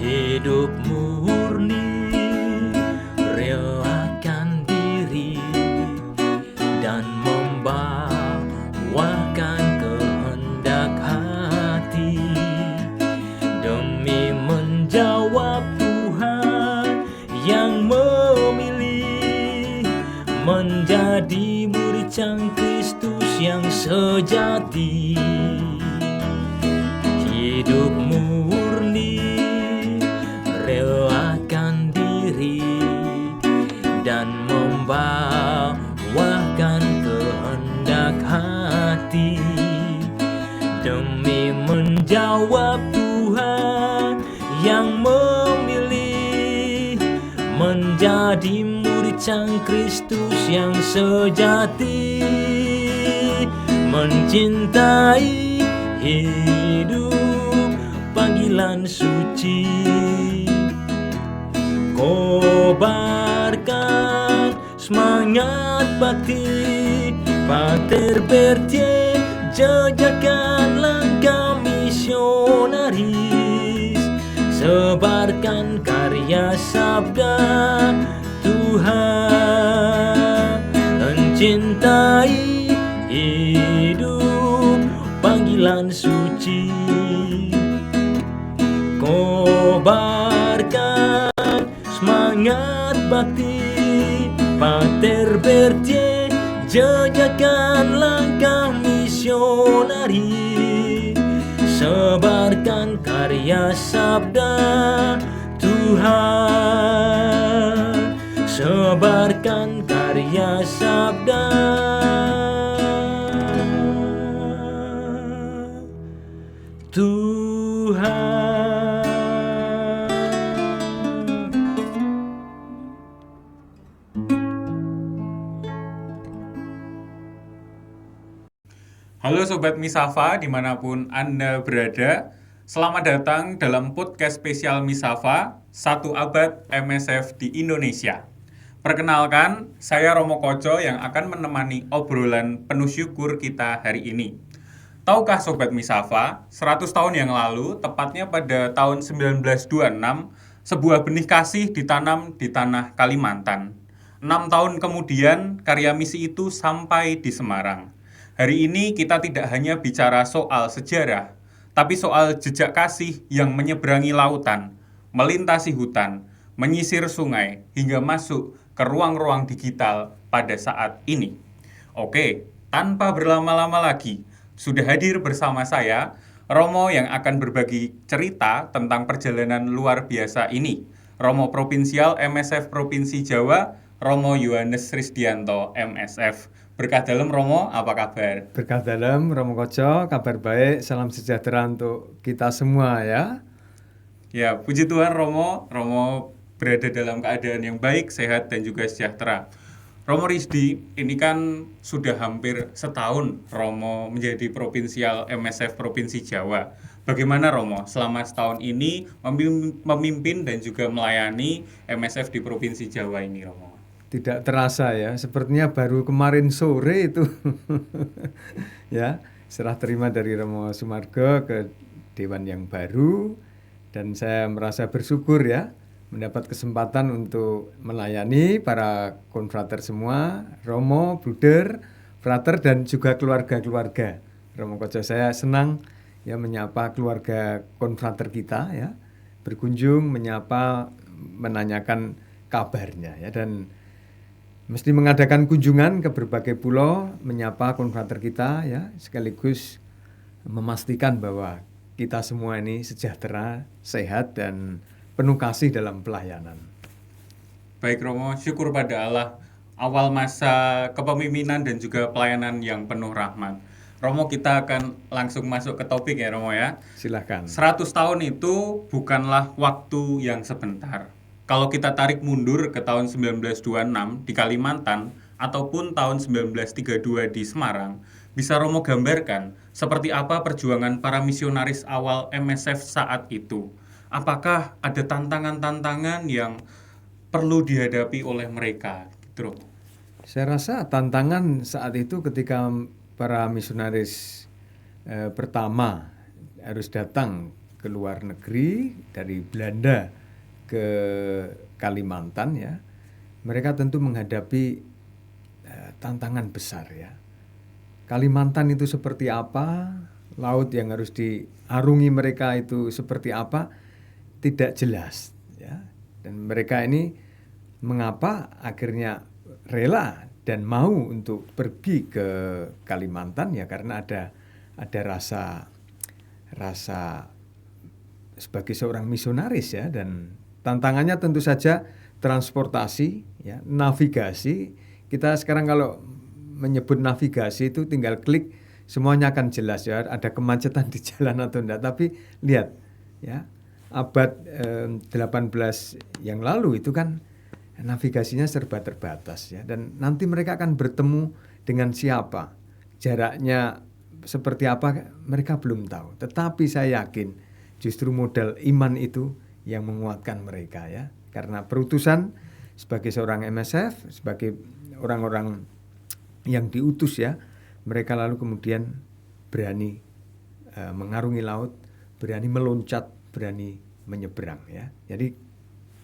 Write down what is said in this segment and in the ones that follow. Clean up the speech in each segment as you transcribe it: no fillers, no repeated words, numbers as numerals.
Hidup murni, relakan diri dan membawakan kehendak hati demi menjawab Tuhan yang memilih menjadi murid Sang Kristus yang sejati. Hidup murni, relakan diri dan membawakan kehendak hati demi menjawab Tuhan yang memilih menjadi murid Sang Kristus yang sejati. Mencintai hidup panggilan suci, kobarkan semangat bakti, Pater Bertie, jejakan langkah misionaris, sebarkan karya sabda Tuhan. Mencintai hidup panggilan suci, kobarkan semangat bakti, Pater Bertie, jejakan langkah misionari, sebarkan karya sabda Tuhan, sebarkan karya sabda Tuhan. Halo Sobat Misafa dimanapun Anda berada. Selamat datang dalam podcast spesial Misafa, 1 abad MSF di Indonesia. Perkenalkan, saya Romo Koco yang akan menemani obrolan penuh syukur kita hari ini. Tahukah Sobat Misafa, 100 tahun yang lalu, tepatnya pada tahun 1926, sebuah benih kasih ditanam di tanah Kalimantan. 6 tahun kemudian, karya misi itu sampai di Semarang. Hari ini kita tidak hanya bicara soal sejarah, tapi soal jejak kasih yang menyeberangi lautan, melintasi hutan, menyisir sungai, hingga masuk ke ruang-ruang digital pada saat ini. Oke, tanpa berlama-lama lagi, sudah hadir bersama saya, Romo yang akan berbagi cerita tentang perjalanan luar biasa ini. Romo Provinsial MSF Provinsi Jawa, Romo Yohanes Risdianto MSF. Berkah dalam Romo, apa kabar? Berkah dalam Romo Koco, kabar baik, salam sejahtera untuk kita semua ya. Ya, puji Tuhan Romo berada dalam keadaan yang baik, sehat, dan juga sejahtera. Romo Risdi, ini kan sudah hampir setahun Romo menjadi provinsial MSF Provinsi Jawa. Bagaimana Romo selama setahun ini memimpin dan juga melayani MSF di Provinsi Jawa ini Romo? Tidak terasa ya, sepertinya baru kemarin sore itu ya, serah terima dari Romo Sumargo ke Dewan yang baru, dan saya merasa bersyukur ya mendapat kesempatan untuk melayani para konfrater semua, Romo, Bruder, Frater, dan juga keluarga-keluarga Romo Koco. Saya senang ya menyapa keluarga konfrater kita ya, berkunjung, menyapa, menanyakan kabarnya ya, dan mesti mengadakan kunjungan ke berbagai pulau, menyapa konfrater kita ya, sekaligus memastikan bahwa kita semua ini sejahtera, sehat, dan penuh kasih dalam pelayanan. Baik Romo, syukur pada Allah, awal masa kepemimpinan dan juga pelayanan yang penuh rahmat. Romo, kita akan langsung masuk ke topik ya Romo ya. Silakan. 100 tahun itu bukanlah waktu yang sebentar. Kalau kita tarik mundur ke tahun 1926 di Kalimantan ataupun tahun 1932 di Semarang, bisa Romo gambarkan seperti apa perjuangan para misionaris awal MSF saat itu? Apakah ada tantangan-tantangan yang perlu dihadapi oleh mereka? Gitu. Saya rasa tantangan saat itu ketika para misionaris pertama harus datang ke luar negeri dari Belanda ke Kalimantan ya, mereka tentu menghadapi tantangan besar ya. Kalimantan itu seperti apa, laut yang harus diarungi mereka itu seperti apa, tidak jelas ya. Dan mereka ini mengapa akhirnya rela dan mau untuk pergi ke Kalimantan ya, karena ada rasa sebagai seorang misionaris ya, dan tantangannya tentu saja transportasi ya, navigasi. Kita sekarang kalau menyebut navigasi itu tinggal klik semuanya akan jelas ya, ada kemacetan di jalan atau enggak. Tapi lihat ya, abad 18 yang lalu itu kan navigasinya serba terbatas ya, dan nanti mereka akan bertemu dengan siapa, jaraknya seperti apa mereka belum tahu. Tetapi saya yakin justru modal iman itu yang menguatkan mereka ya, karena perutusan sebagai seorang MSF, sebagai orang-orang yang diutus ya, mereka lalu kemudian berani mengarungi laut, berani meloncat, berani menyeberang ya. Jadi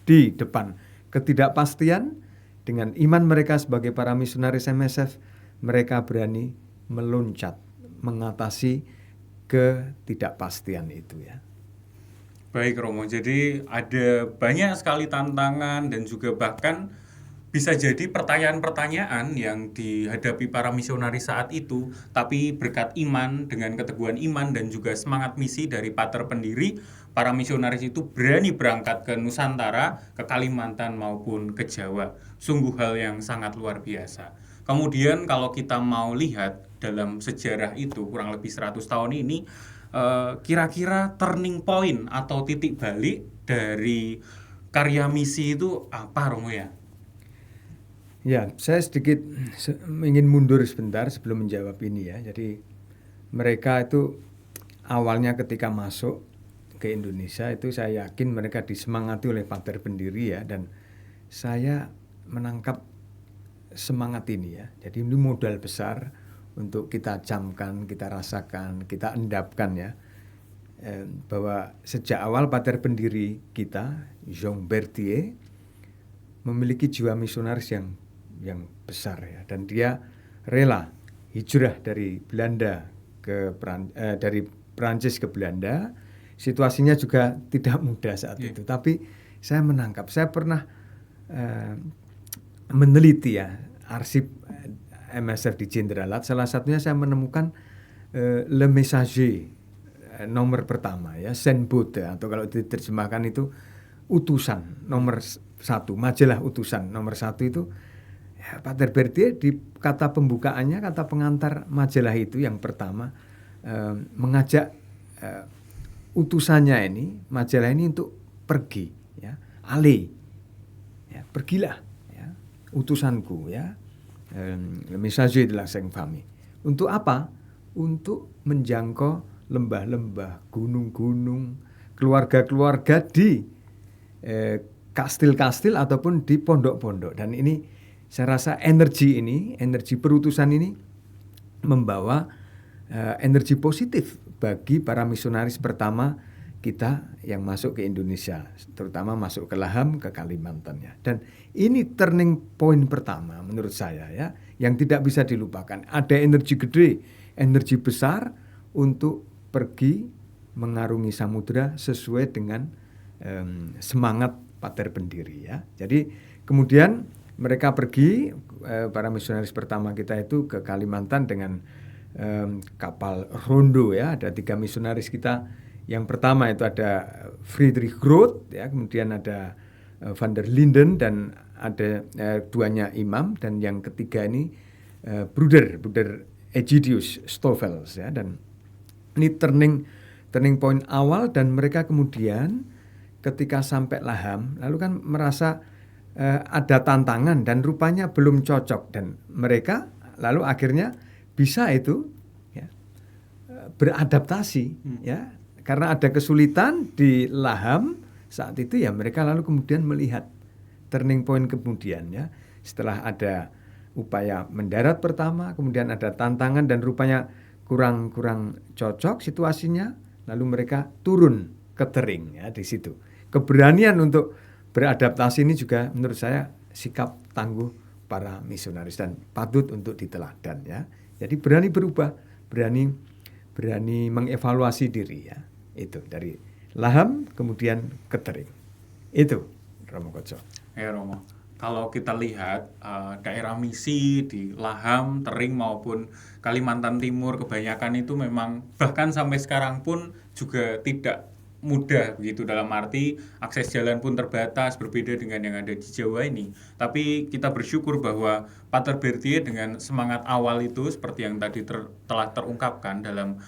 di depan ketidakpastian, dengan iman mereka sebagai para misionaris MSF, mereka berani meloncat, mengatasi ketidakpastian itu ya. Baik Romo, jadi ada banyak sekali tantangan dan juga bahkan bisa jadi pertanyaan-pertanyaan yang dihadapi para misionaris saat itu, tapi berkat iman, dengan keteguhan iman dan juga semangat misi dari pater pendiri, para misionaris itu berani berangkat ke Nusantara, ke Kalimantan maupun ke Jawa. Sungguh hal yang sangat luar biasa. Kemudian kalau kita mau lihat dalam sejarah itu kurang lebih 100 tahun ini, kira-kira turning point atau titik balik dari karya misi itu apa Romo ya? Ya, saya sedikit ingin mundur sebentar sebelum menjawab ini ya. Jadi mereka itu awalnya ketika masuk ke Indonesia itu saya yakin mereka disemangati oleh pater pendiri ya, dan saya menangkap semangat ini ya. Jadi ini modal besar untuk kita camkan, kita rasakan, kita endapkan ya. Bahwa sejak awal pater pendiri kita, Jean Berthier, memiliki jiwa misionaris yang besar ya, dan dia rela hijrah dari Belanda dari Prancis ke Belanda. Situasinya juga tidak mudah saat itu, tapi saya menangkap, saya pernah meneliti ya arsip MSF di Jenderal. Salah satunya saya menemukan Le Messager nomor pertama ya, Senbode, atau kalau diterjemahkan itu utusan nomor 1, majalah utusan nomor 1 itu ya, Pater Berthier di kata pembukaannya, kata pengantar majalah itu yang pertama mengajak utusannya ini, majalah ini untuk pergi ya, allez ya, pergilah ya, utusanku ya, le messager de la Sainte Famille. Untuk apa? Untuk menjangkau lembah-lembah, gunung-gunung, keluarga-keluarga di kastil-kastil ataupun di pondok-pondok. Dan ini saya rasa energi perutusan ini membawa energi positif bagi para misionaris pertama kita yang masuk ke Indonesia, terutama masuk ke Laham, ke Kalimantan ya. Dan ini turning point pertama menurut saya ya, yang tidak bisa dilupakan. Ada energi gede, energi besar untuk pergi mengarungi samudera sesuai dengan semangat pater pendiri ya. Jadi kemudian mereka pergi, para misionaris pertama kita itu ke Kalimantan dengan kapal rondo ya. Ada 3 misionaris kita. Yang pertama itu ada Friedrich Groth ya, kemudian ada Van der Linden, dan ada duanya imam, dan yang ketiga ini Bruder Egidius Stoffels ya. Dan ini turning point awal, dan mereka kemudian ketika sampai Laham lalu kan merasa ada tantangan dan rupanya belum cocok, dan mereka lalu akhirnya bisa itu ya, beradaptasi ya, karena ada kesulitan di Laham saat itu ya, mereka lalu kemudian melihat turning point kemudian ya, setelah ada upaya mendarat pertama, kemudian ada tantangan dan rupanya kurang cocok situasinya, lalu mereka turun ke Kettering ya di situ. Keberanian untuk beradaptasi ini juga menurut saya sikap tangguh para misionaris dan patut untuk diteladan ya. Jadi berani berubah, berani mengevaluasi diri ya. Itu dari Laham kemudian Kettering. Itu Romo Koco. Ya Romo, kalau kita lihat daerah misi di Laham, Tering maupun Kalimantan Timur kebanyakan itu memang bahkan sampai sekarang pun juga tidak mudah begitu, dalam arti akses jalan pun terbatas, berbeda dengan yang ada di Jawa ini. Tapi kita bersyukur bahwa Pater Bertie dengan semangat awal itu seperti yang tadi telah terungkapkan dalam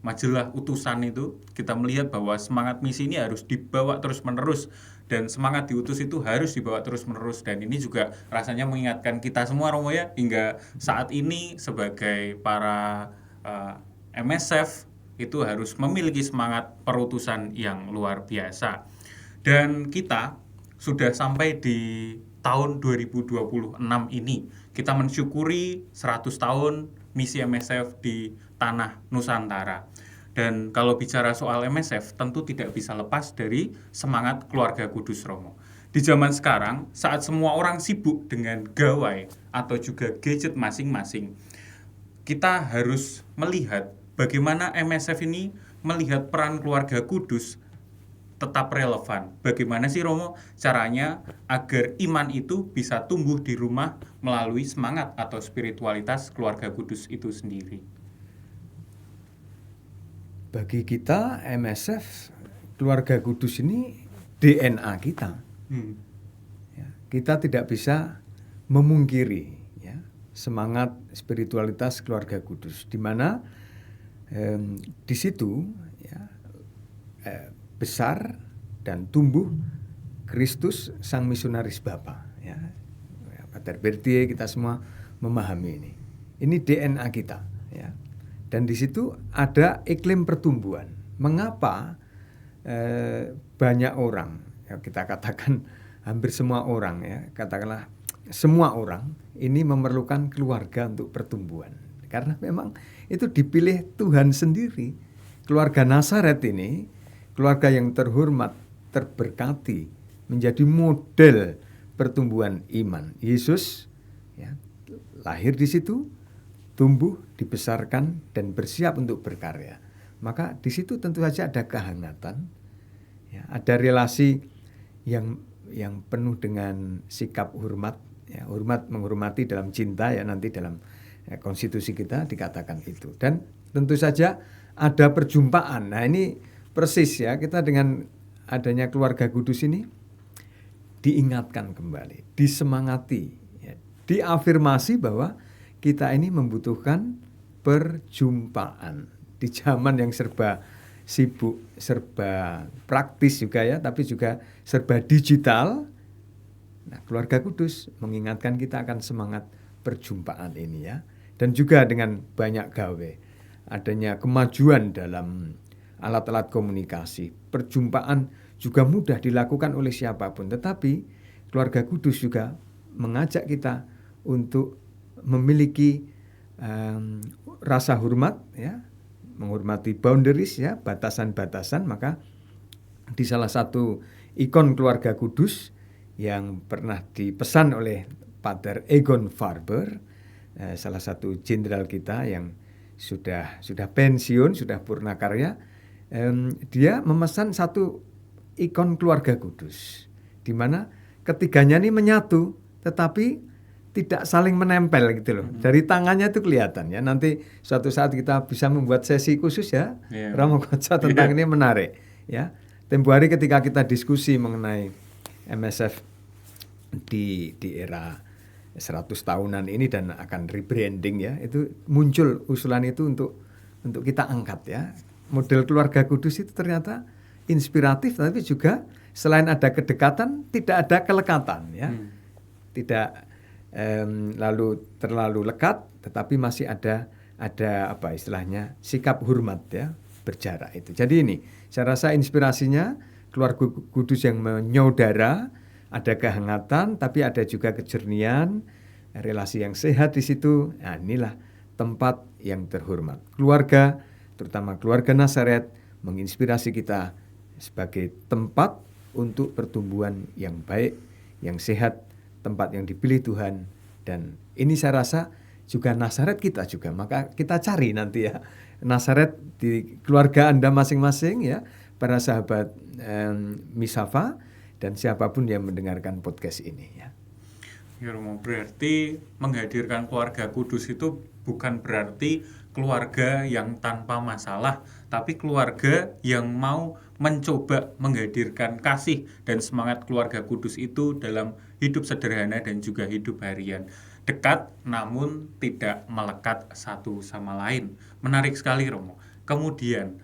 majalah utusan itu, kita melihat bahwa semangat misi ini harus dibawa terus-menerus, dan semangat diutus itu harus dibawa terus-menerus. Dan ini juga rasanya mengingatkan kita semua Romo ya, hingga saat ini sebagai para MSF itu harus memiliki semangat perutusan yang luar biasa. Dan kita sudah sampai di tahun 2026 ini. Kita mensyukuri 100 tahun misi MSF di tanah Nusantara. Dan kalau bicara soal MSF, tentu tidak bisa lepas dari semangat keluarga kudus Romo. Di zaman sekarang, saat semua orang sibuk dengan gawai atau juga gadget masing-masing, kita harus melihat bagaimana MSF ini melihat peran keluarga kudus tetap relevan. Bagaimana sih Romo caranya agar iman itu bisa tumbuh di rumah melalui semangat atau spiritualitas keluarga kudus itu sendiri? Bagi kita MSF, keluarga kudus ini DNA kita. Ya, kita tidak bisa memungkiri ya, semangat spiritualitas keluarga kudus, di mana di situ ya, besar dan tumbuh Kristus sang misionaris Bapa. Ya. Pater Bertie, kita semua memahami ini. Ini DNA kita. Ya. Dan di situ ada iklim pertumbuhan. Mengapa banyak orang, ya kita katakan hampir semua orang, ya katakanlah semua orang ini memerlukan keluarga untuk pertumbuhan. Karena memang itu dipilih Tuhan sendiri. Keluarga Nazaret ini, keluarga yang terhormat, terberkati, menjadi model pertumbuhan iman. Yesus ya, lahir di situ, tumbuh, dibesarkan, dan bersiap untuk berkarya. Maka di situ tentu saja ada kehangatan, ya, ada relasi yang penuh dengan sikap hormat, ya, hormat menghormati dalam cinta, ya nanti dalam konstitusi kita dikatakan itu. Dan tentu saja ada perjumpaan. Nah ini persis ya, kita dengan adanya keluarga kudus ini diingatkan kembali, disemangati, ya, diafirmasi bahwa kita ini membutuhkan perjumpaan di zaman yang serba sibuk, serba praktis juga ya, tapi juga serba digital. Nah, keluarga kudus mengingatkan kita akan semangat perjumpaan ini ya. Dan juga dengan banyak gawe, adanya kemajuan dalam alat-alat komunikasi. Perjumpaan juga mudah dilakukan oleh siapapun, tetapi keluarga kudus juga mengajak kita untuk memiliki rasa hormat ya, menghormati boundaries ya, batasan-batasan. Maka di salah satu ikon keluarga kudus yang pernah dipesan oleh Pater Egon Farber, salah satu jenderal kita yang sudah pensiun, sudah purna karya, dia memesan satu ikon keluarga kudus, di mana ketiganya ini menyatu, tetapi tidak saling menempel gitu loh. Dari tangannya itu kelihatan ya. Nanti suatu saat kita bisa membuat sesi khusus ya, Romo Koco tentang ini menarik ya. Tempo hari ketika kita diskusi mengenai MSF di era 100 tahunan ini dan akan rebranding ya, itu muncul usulan itu untuk kita angkat ya. Model keluarga kudus itu ternyata inspiratif, tapi juga selain ada kedekatan tidak ada kelekatan ya. Tidak lalu terlalu lekat, tetapi masih ada apa istilahnya sikap hormat ya, berjarak itu. Jadi ini saya rasa inspirasinya keluarga kudus yang menyaudara, ada kehangatan tapi ada juga kejernihan, relasi yang sehat di situ. Nah, inilah tempat yang terhormat. Keluarga, terutama keluarga Nazaret, menginspirasi kita sebagai tempat untuk pertumbuhan yang baik, yang sehat, tempat yang dipilih Tuhan. Dan ini saya rasa juga Nazaret kita juga, maka kita cari nanti ya Nazaret di keluarga Anda masing-masing ya, para sahabat Misafa dan siapapun yang mendengarkan podcast ini ya. Ya Romo, berarti menghadirkan keluarga kudus itu bukan berarti keluarga yang tanpa masalah, tapi keluarga yang mau mencoba menghadirkan kasih dan semangat keluarga kudus itu dalam hidup sederhana dan juga hidup harian. Dekat namun tidak melekat satu sama lain. Menarik sekali Romo. Kemudian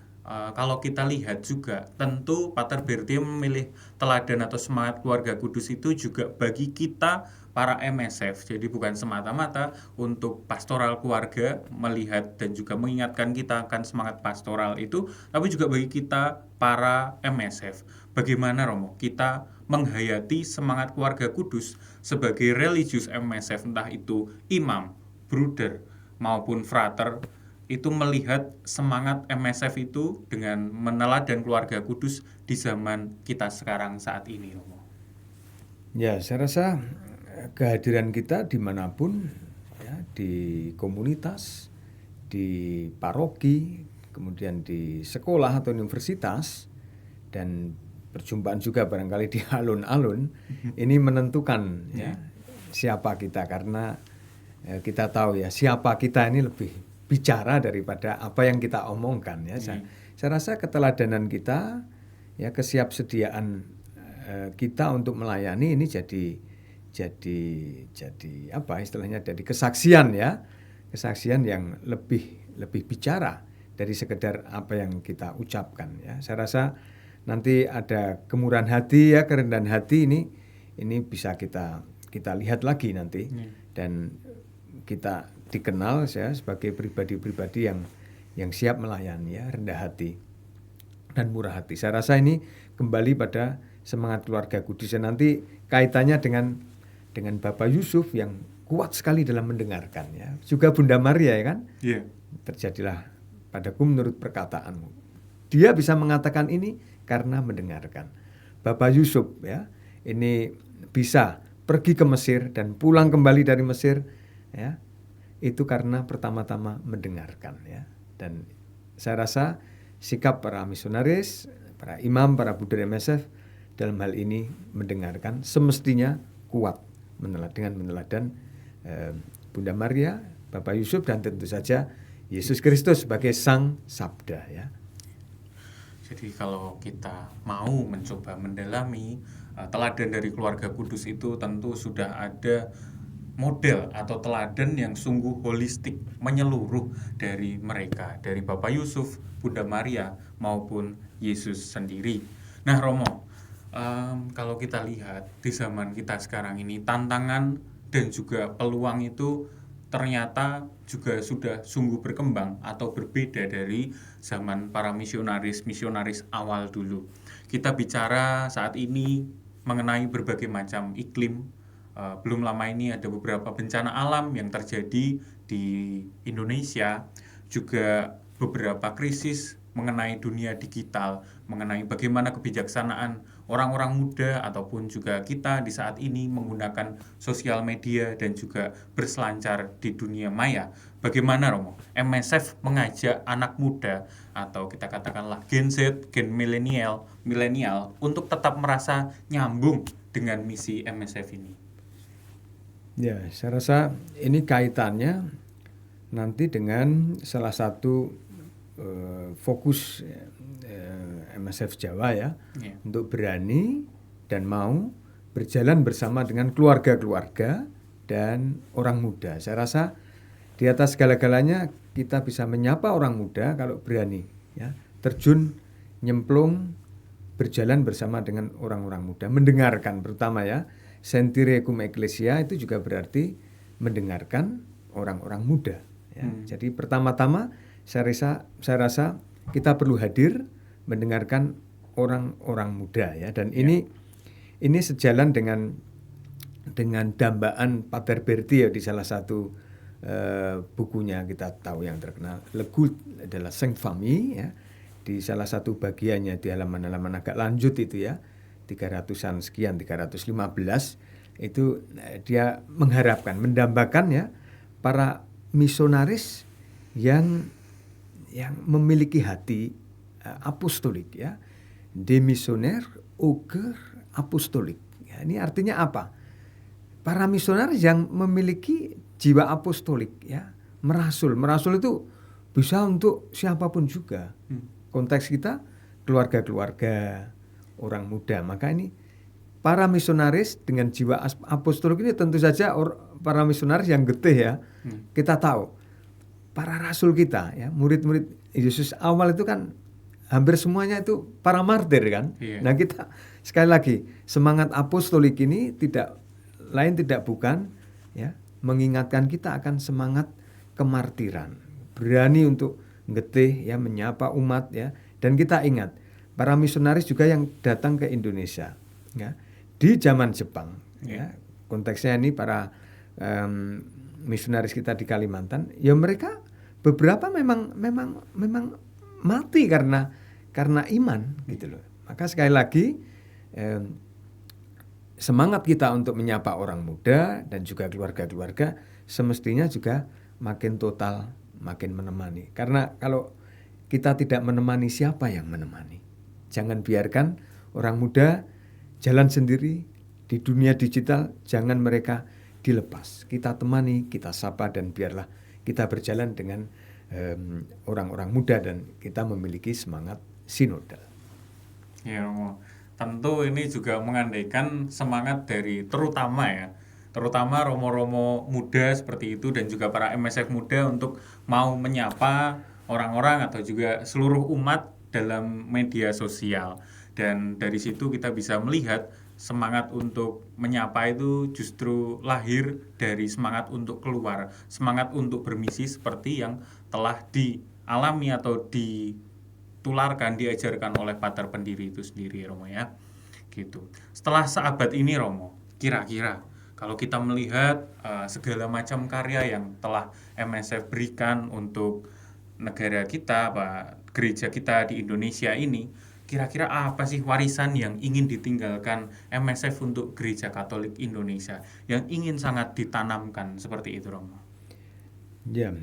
kalau kita lihat juga tentu Pater Bertie memilih teladan atau semangat keluarga kudus itu juga bagi kita para MSF. Jadi bukan semata-mata untuk pastoral keluarga melihat dan juga mengingatkan kita akan semangat pastoral itu, tapi juga bagi kita para MSF. Bagaimana Romo kita menghayati semangat keluarga kudus sebagai religius MSF, entah itu imam, bruder maupun frater, itu melihat semangat MSF itu dengan meneladan keluarga kudus di zaman kita sekarang saat ini Romo. Ya, saya rasa kehadiran kita dimanapun ya, di komunitas, di paroki, kemudian di sekolah atau universitas, dan perjumpaan juga barangkali di alun-alun, ini menentukan ya siapa kita, karena kita tahu ya siapa kita ini lebih bicara daripada apa yang kita omongkan ya. Saya rasa keteladanan kita ya, kesiapsediaan kita untuk melayani ini jadi apa istilahnya, jadi kesaksian ya, kesaksian yang lebih bicara dari sekedar apa yang kita ucapkan ya. Saya rasa nanti ada kemurahan hati ya, kerendahan hati ini bisa kita lihat lagi nanti dan kita dikenal ya sebagai pribadi-pribadi yang siap melayani ya, rendah hati dan murah hati. Saya rasa ini kembali pada semangat keluarga kudus. Nanti kaitannya dengan Bapak Yusuf yang kuat sekali dalam mendengarkan ya. Juga Bunda Maria ya kan? Yeah. Terjadilah padaku menurut perkataanmu. Dia bisa mengatakan ini karena mendengarkan. Bapak Yusuf ya, ini bisa pergi ke Mesir dan pulang kembali dari Mesir ya. Itu karena pertama-tama mendengarkan ya. Dan saya rasa sikap para misionaris, para imam, para buder MSF dalam hal ini mendengarkan semestinya kuat dengan meneladan Bunda Maria, Bapak Yusuf, dan tentu saja Yesus Kristus sebagai Sang Sabda ya. Jadi kalau kita mau mencoba mendalami teladan dari keluarga kudus itu, tentu sudah ada model atau teladan yang sungguh holistik, menyeluruh dari mereka, dari Bapak Yusuf, Bunda Maria maupun Yesus sendiri. Nah Romo, kalau kita lihat di zaman kita sekarang ini, tantangan dan juga peluang itu ternyata juga sudah sungguh berkembang atau berbeda dari zaman para misionaris awal dulu. Kita bicara saat ini mengenai berbagai macam iklim. Belum lama ini ada beberapa bencana alam yang terjadi di Indonesia, juga beberapa krisis mengenai dunia digital, mengenai bagaimana kebijaksanaan orang-orang muda ataupun juga kita di saat ini menggunakan sosial media dan juga berselancar di dunia maya. Bagaimana Romo, MSF mengajak anak muda atau kita katakanlah Gen Z, Gen milenial untuk tetap merasa nyambung dengan misi MSF ini? Ya, saya rasa ini kaitannya nanti dengan salah satu fokus MSF Jawa ya, untuk berani dan mau berjalan bersama dengan keluarga-keluarga dan orang muda. Saya rasa di atas segala-galanya kita bisa menyapa orang muda kalau berani ya, terjun, nyemplung, berjalan bersama dengan orang-orang muda, mendengarkan terutama ya. Sentire cum ecclesia itu juga berarti mendengarkan orang-orang muda ya. Jadi pertama-tama saya rasa kita perlu hadir mendengarkan orang-orang muda ya, dan ini sejalan dengan dambaan Pater Bertie ya, di salah satu bukunya kita tahu yang terkenal Le Culte de la Sainte Famille ya. di salah satu bagiannya di halaman-halaman agak lanjut itu ya, 300-an sekian, 315 itu dia mengharapkan, mendambakan ya para misionaris yang memiliki hati apostolik ya, demisioner auger apostolik. Ya, ini artinya apa? Para misionaris yang memiliki jiwa apostolik ya, merasul itu bisa untuk siapapun juga. Konteks kita keluarga-keluarga, orang muda. Maka ini para misionaris dengan jiwa apostolik ini tentu saja para misionaris yang getih ya. Kita tahu para rasul kita ya, murid-murid Yesus awal itu kan hampir semuanya itu para martir kan. Nah kita sekali lagi semangat apostolik ini tidak bukan ya, mengingatkan kita akan semangat kemartiran, berani untuk getih ya, menyapa umat ya. Dan kita ingat para misionaris juga yang datang ke Indonesia ya, di zaman Jepang ya. Konteksnya ini para misionaris kita di Kalimantan ya, mereka beberapa memang mati karena iman gitu loh. Maka sekali lagi semangat kita untuk menyapa orang muda dan juga keluarga-keluarga semestinya juga makin total, makin menemani. Karena kalau kita tidak menemani, siapa yang menemani? Jangan biarkan orang muda jalan sendiri di dunia digital, jangan mereka dilepas. Kita temani, kita sapa, dan biarlah kita berjalan dengan orang-orang muda dan kita memiliki semangat sinodal. Ya, Romo. Tentu ini juga mengandaikan semangat dari terutama romo-romo muda seperti itu dan juga para MSF muda untuk mau menyapa orang-orang atau juga seluruh umat dalam media sosial. Dan dari situ kita bisa melihat semangat untuk menyapa itu justru lahir dari semangat untuk keluar, semangat untuk bermisi seperti yang telah dialami atau ditularkan, diajarkan oleh Pater Pendiri itu sendiri, Romo ya. Gitu. Setelah seabad ini, Romo, kira-kira kalau kita melihat segala macam karya yang telah MSF berikan untuk negara kita, gereja kita di Indonesia ini, kira-kira apa sih warisan yang ingin ditinggalkan MSF untuk Gereja Katolik Indonesia yang ingin sangat ditanamkan seperti itu, Romo? Ya,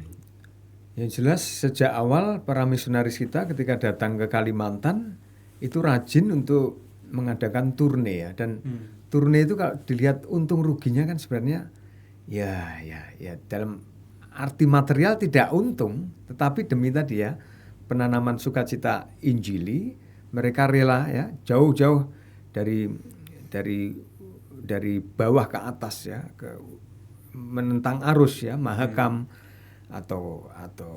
yang jelas sejak awal para misionaris kita ketika datang ke Kalimantan itu rajin untuk mengadakan turne ya, dan turne itu kalau dilihat untung ruginya kan sebenarnya ya dalam arti material tidak untung, tetapi demi tadi ya penanaman sukacita Injili, mereka rela ya jauh-jauh dari bawah ke atas ya, ke menentang arus ya, Mahakam atau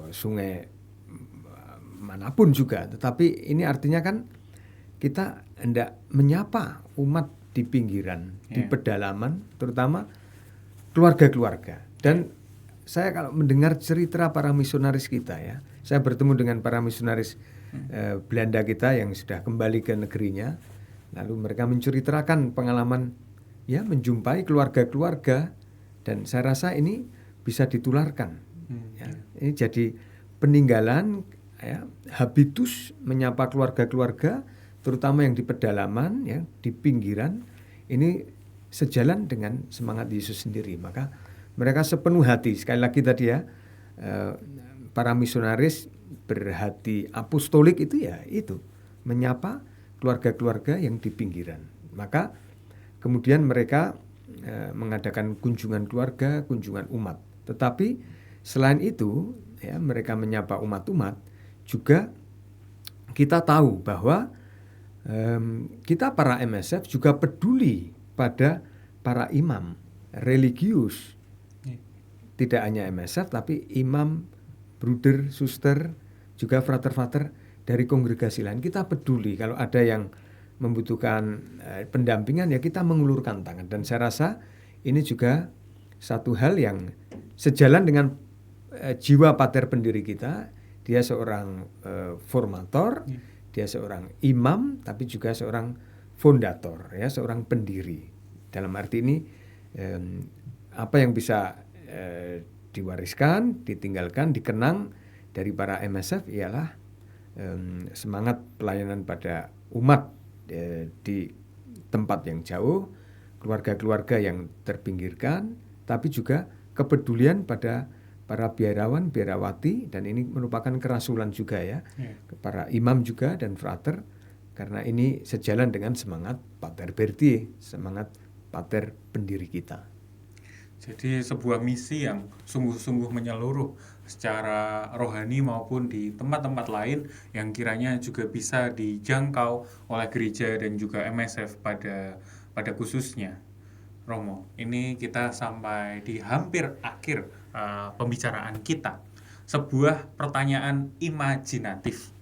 sungai manapun juga. Tetapi ini artinya kan kita hendak menyapa umat di pinggiran, di pedalaman, terutama keluarga-keluarga. Dan saya kalau mendengar cerita para misionaris kita ya, saya bertemu dengan para misionaris Belanda kita yang sudah kembali ke negerinya, lalu mereka menceritakan pengalaman ya menjumpai keluarga-keluarga, dan saya rasa ini bisa ditularkan. Ya. Ini jadi peninggalan ya, habitus menyapa keluarga-keluarga, terutama yang di pedalaman ya, di pinggiran, ini sejalan dengan semangat Yesus sendiri. Maka mereka sepenuh hati, sekali lagi tadi ya, para misionaris berhati apostolik itu ya itu menyapa keluarga-keluarga yang di pinggiran. Maka kemudian mereka mengadakan kunjungan keluarga, kunjungan umat. Tetapi selain itu ya, mereka menyapa umat-umat juga. Kita tahu bahwa kita para MSF juga peduli pada para imam religius. Tidak hanya MSF tapi imam, bruder, suster, juga frater-frater dari kongregasi lain. Kita peduli kalau ada yang membutuhkan pendampingan ya kita mengulurkan tangan. Dan saya rasa ini juga satu hal yang sejalan dengan jiwa pater pendiri kita. Dia seorang formator, dia seorang imam, tapi juga seorang fondator, ya, seorang pendiri. Dalam arti ini apa yang bisa diwariskan, ditinggalkan, dikenang dari para MSF ialah semangat pelayanan pada umat di tempat yang jauh, keluarga-keluarga yang terpinggirkan, tapi juga kepedulian pada para biarawan, biarawati, dan ini merupakan kerasulan juga ya, para imam juga dan frater, karena ini sejalan dengan semangat Pater Bertie, semangat Pater pendiri kita. Jadi sebuah misi yang sungguh-sungguh menyeluruh secara rohani maupun di tempat-tempat lain yang kiranya juga bisa dijangkau oleh gereja dan juga MSF pada khususnya. Romo, ini kita sampai di hampir akhir pembicaraan kita. Sebuah pertanyaan imajinatif.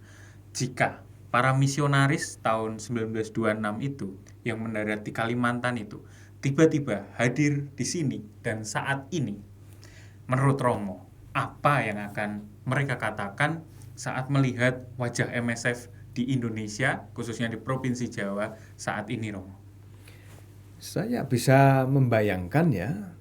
Jika para misionaris tahun 1926 itu yang mendarat di Kalimantan itu tiba-tiba hadir di sini dan saat ini, menurut Romo, apa yang akan mereka katakan saat melihat wajah MSF di Indonesia, khususnya di Provinsi Jawa saat ini, Romo? Saya bisa membayangkan ya,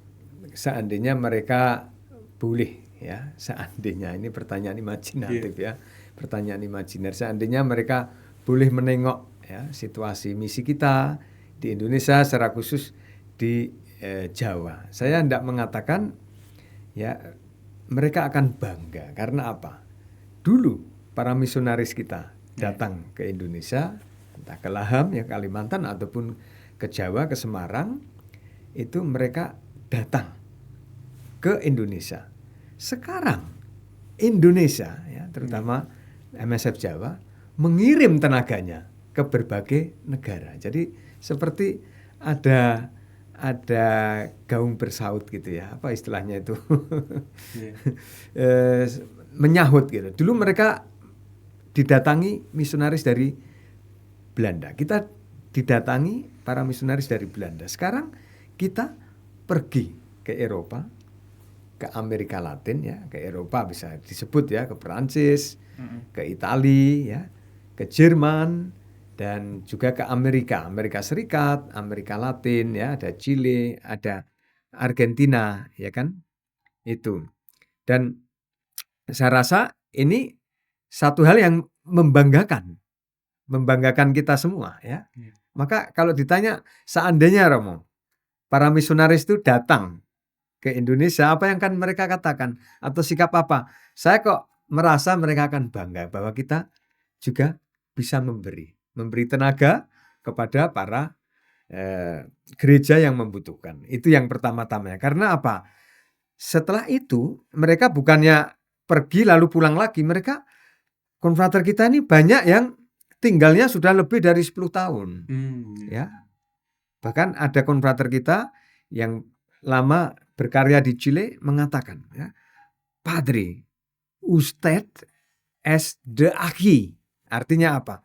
seandainya mereka boleh ya, seandainya ini pertanyaan imajinatif ya, pertanyaan imajiner, seandainya mereka boleh menengok ya situasi misi kita di Indonesia secara khusus di Jawa. Saya hendak mengatakan ya mereka akan bangga karena apa? Dulu para misionaris kita datang ke Indonesia, entah ke Laham ya Kalimantan ataupun ke Jawa, ke Semarang, itu mereka datang ke Indonesia. Sekarang Indonesia ya, terutama MSF Jawa mengirim tenaganya ke berbagai negara. Jadi seperti ada gaung bersaut gitu ya, apa istilahnya itu, menyahut gitu. Dulu mereka didatangi misionaris dari Belanda, kita didatangi para misionaris dari Belanda. Sekarang kita pergi ke Eropa, ke Amerika Latin ya, ke Eropa bisa disebut ya, ke Perancis, ke Italia ya, ke Jerman, dan juga ke Amerika Serikat, Amerika Latin ya, ada Chile, ada Argentina ya kan, itu. Dan saya rasa ini satu hal yang membanggakan kita semua ya. Maka kalau ditanya seandainya Romo, para misionaris itu datang ke Indonesia, apa yang akan mereka katakan atau sikap apa? Saya kok merasa mereka akan bangga bahwa kita juga bisa memberi tenaga kepada para gereja yang membutuhkan. Itu yang pertama-tamanya. Karena apa? Setelah itu mereka bukannya pergi lalu pulang lagi, mereka konfrater kita ini banyak yang tinggalnya sudah lebih dari 10 tahun. Ya. Bahkan ada konfrater kita yang lama berkarya di Chile mengatakan, ya, Padre, usted es de aquí. Artinya apa?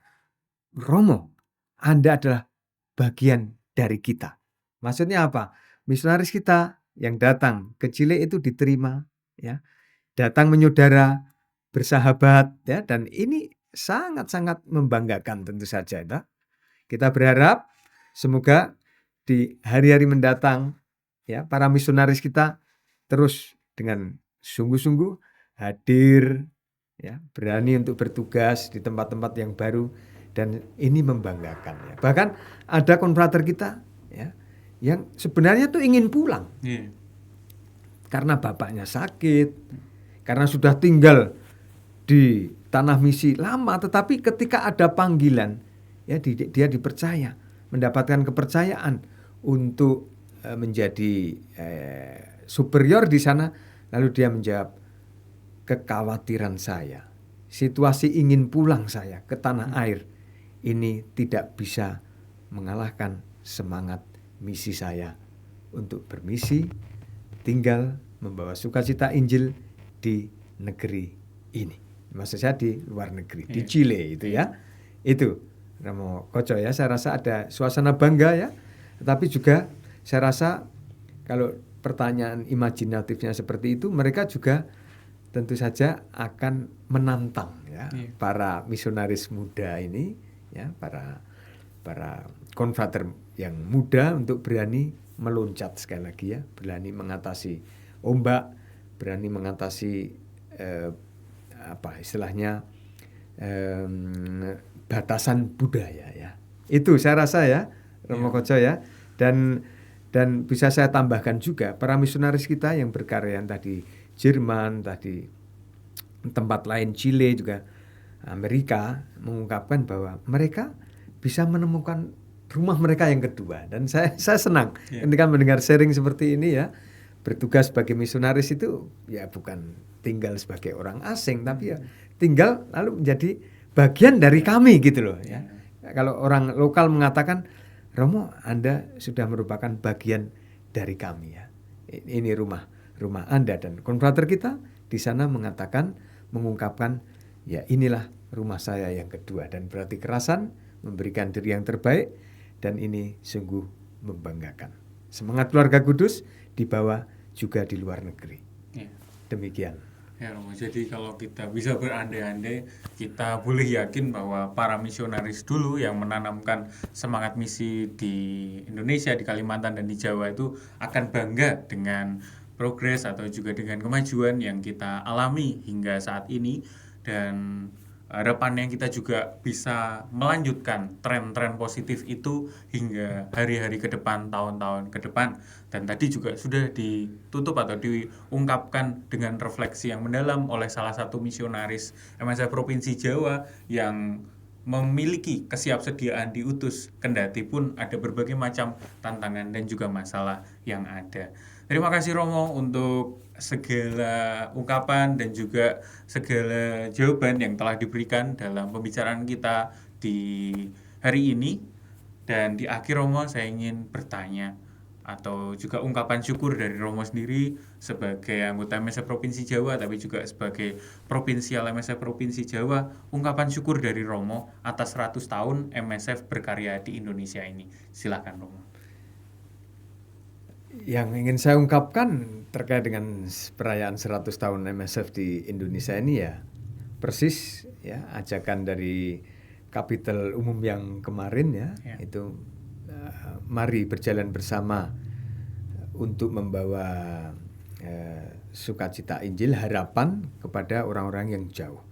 Romo, Anda adalah bagian dari kita. Maksudnya apa? Misionaris kita yang datang ke Chile itu diterima, ya, datang menyudara, bersahabat, ya, dan ini sangat-sangat membanggakan tentu saja. Ya. Kita berharap semoga di hari-hari mendatang ya para misionaris kita terus dengan sungguh-sungguh hadir ya, berani untuk bertugas di tempat-tempat yang baru, dan ini membanggakan ya. Bahkan ada konfrater kita ya yang sebenarnya tuh ingin pulang. Karena bapaknya sakit, karena sudah tinggal di tanah misi lama, tetapi ketika ada panggilan, ya dia dipercaya, mendapatkan kepercayaan untuk menjadi superior di sana, lalu dia menjawab, kekhawatiran saya, situasi ingin pulang saya ke tanah air, ini tidak bisa mengalahkan semangat misi saya untuk bermisi, tinggal membawa sukacita Injil di negeri ini. Maksud saya di luar negeri, di Chile itu ya. Itu Romo Koco ya, saya rasa ada suasana bangga ya. Tetapi juga saya rasa kalau pertanyaan imajinatifnya seperti itu, mereka juga tentu saja akan menantang ya para misionaris muda ini ya, para konfrater yang muda untuk berani meloncat sekali lagi ya, berani mengatasi ombak, berani mengatasi apa istilahnya batasan budaya ya. Itu saya rasa ya, Romo Koco ya. Dan bisa saya tambahkan juga para misionaris kita yang berkarya tadi Jerman, tadi tempat lain Chile juga Amerika mengungkapkan bahwa mereka bisa menemukan rumah mereka yang kedua. Dan saya senang ketika mendengar sharing seperti ini ya. Bertugas sebagai misionaris itu ya bukan tinggal sebagai orang asing, tapi ya tinggal lalu menjadi bagian dari kami gitu loh ya. Kalau orang lokal mengatakan, Romo, Anda sudah merupakan bagian dari kami ya. Ini rumah Anda. Dan konfrater kita di sana mengungkapkan ya inilah rumah saya yang kedua. Dan berarti kerasan memberikan diri yang terbaik, dan ini sungguh membanggakan. Semangat keluarga kudus dibawa juga di luar negeri. Demikian. Ya Romo, jadi kalau kita bisa berandai-andai, kita boleh yakin bahwa para misionaris dulu yang menanamkan semangat misi di Indonesia, di Kalimantan dan di Jawa itu akan bangga dengan progres atau juga dengan kemajuan yang kita alami hingga saat ini, dan harapannya kita juga bisa melanjutkan tren-tren positif itu hingga hari-hari ke depan, tahun-tahun ke depan. Dan tadi juga sudah ditutup atau diungkapkan dengan refleksi yang mendalam oleh salah satu misionaris MSF Provinsi Jawa yang memiliki kesiapsediaan diutus kendati pun ada berbagai macam tantangan dan juga masalah yang ada. Terima kasih Romo untuk segala ungkapan dan juga segala jawaban yang telah diberikan dalam pembicaraan kita di hari ini. Dan di akhir Romo, saya ingin bertanya atau juga ungkapan syukur dari Romo sendiri sebagai anggota MSF Provinsi Jawa, tapi juga sebagai provinsial MSF Provinsi Jawa. Ungkapan syukur dari Romo atas 100 tahun MSF berkarya di Indonesia ini. Silakan Romo. Yang ingin saya ungkapkan terkait dengan perayaan 100 tahun MSF di Indonesia ini ya persis ya ajakan dari Kapitel Umum yang kemarin ya. Itu mari berjalan bersama untuk membawa sukacita Injil, harapan kepada orang-orang yang jauh.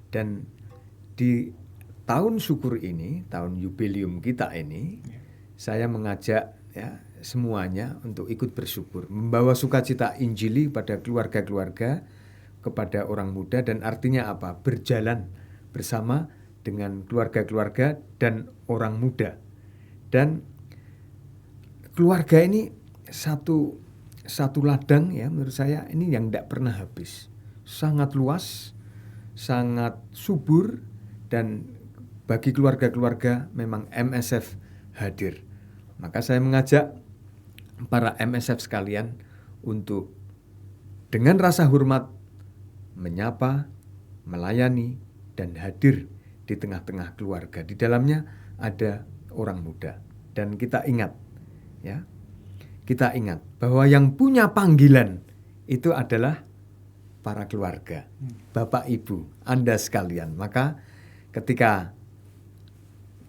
Dan di tahun syukur ini, tahun jubileum kita ini, saya mengajak ya semuanya untuk ikut bersyukur, membawa sukacita Injili pada keluarga-keluarga, kepada orang muda. Dan artinya apa? Berjalan bersama dengan keluarga-keluarga dan orang muda. Dan keluarga ini satu ladang ya, menurut saya ini yang tidak pernah habis. Sangat luas, sangat subur, dan bagi keluarga-keluarga memang MSF hadir. Maka saya mengajak para MSF sekalian untuk dengan rasa hormat menyapa, melayani, dan hadir di tengah-tengah keluarga. Di dalamnya ada orang muda. Dan kita ingat ya, kita ingat bahwa yang punya panggilan itu adalah para keluarga, Bapak Ibu, Anda sekalian. Maka ketika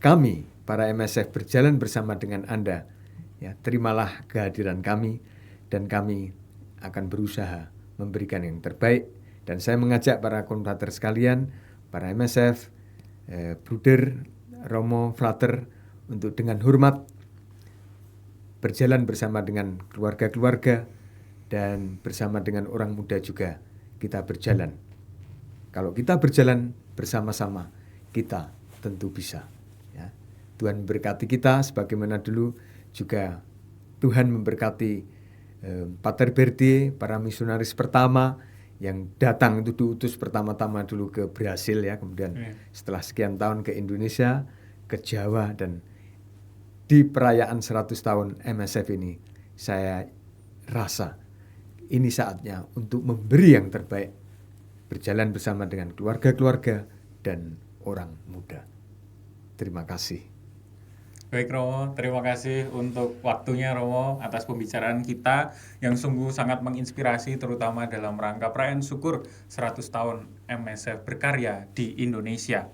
kami para MSF berjalan bersama dengan Anda, ya, terimalah kehadiran kami, dan kami akan berusaha memberikan yang terbaik. Dan saya mengajak para konfrater sekalian, para MSF, Bruder, Romo, Frater, untuk dengan hormat berjalan bersama dengan keluarga-keluarga dan bersama dengan orang muda juga kita berjalan. Kalau kita berjalan bersama-sama, kita tentu bisa. Ya. Tuhan memberkati kita sebagaimana dulu juga Tuhan memberkati Pater Berdi, para misionaris pertama yang datang itu diutus pertama-tama dulu ke Brasil ya, kemudian setelah sekian tahun ke Indonesia, ke Jawa. Dan di perayaan 100 tahun MSF ini saya rasa ini saatnya untuk memberi yang terbaik, berjalan bersama dengan keluarga-keluarga dan orang muda. Terima kasih. Baik Romo, terima kasih untuk waktunya Romo atas pembicaraan kita yang sungguh sangat menginspirasi, terutama dalam rangka perayaan syukur 100 tahun MSF berkarya di Indonesia.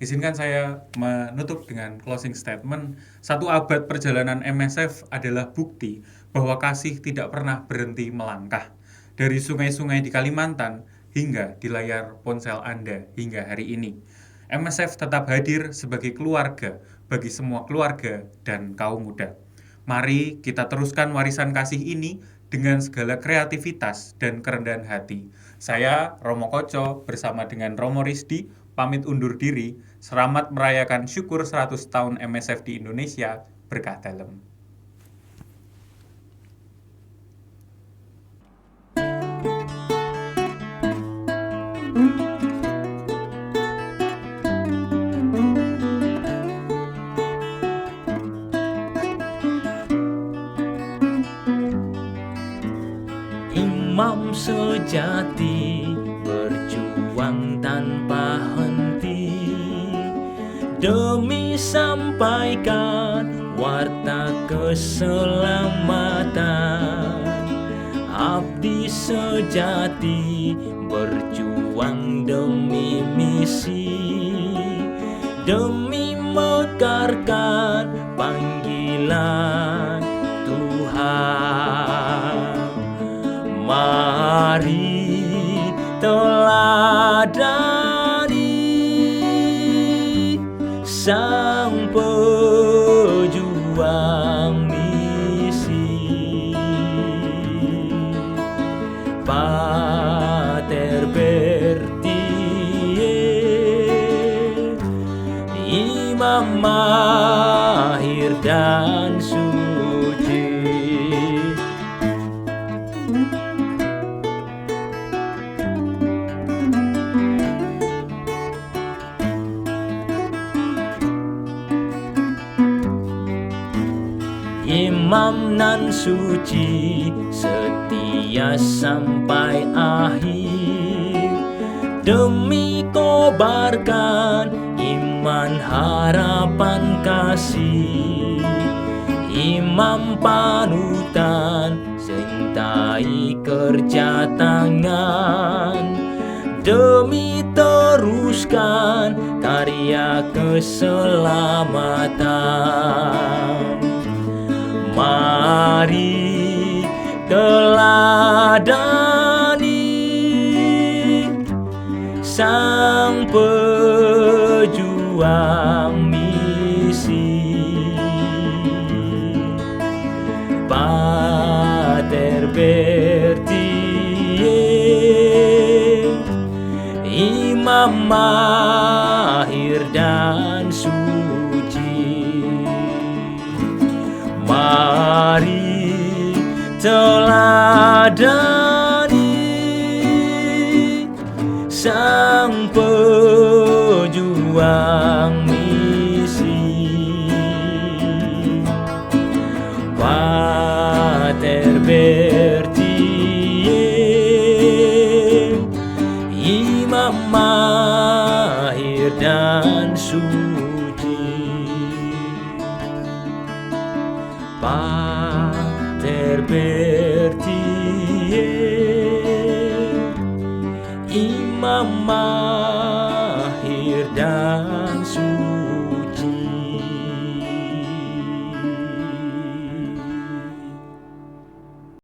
Izinkan saya menutup dengan closing statement. 1 abad perjalanan MSF adalah bukti bahwa kasih tidak pernah berhenti melangkah. Dari sungai-sungai di Kalimantan hingga di layar ponsel Anda hingga hari ini. MSF tetap hadir sebagai keluarga bagi semua keluarga dan kaum muda. Mari kita teruskan warisan kasih ini dengan segala kreativitas dan kerendahan hati. Saya, Romo Koco, bersama dengan Romo Rizdi, pamit undur diri. Selamat merayakan syukur 100 tahun MSF di Indonesia. Berkah dalam. Imam sejati berjuang tanpa henti demi sampaikan warta keselamatan. Abdi sejati berjuang demi misi, demi mekarkan panggilan Tuhan. Mari teladani sang pejuang misi, Pater Bertie, imam mahir dan suci. Imam nan suci setia sampai akhir, demi kobarkan iman harapan kasih. Imam panutan sentai kerja tangan, demi teruskan karya keselamatan. Mari teladani sang pejuang misi, Pater Bertie, imam mahir dan suci. Mari teladani sang pejuang misi, Pater Bertie, imam mahir dan suci. Pater Bertie, imam mahir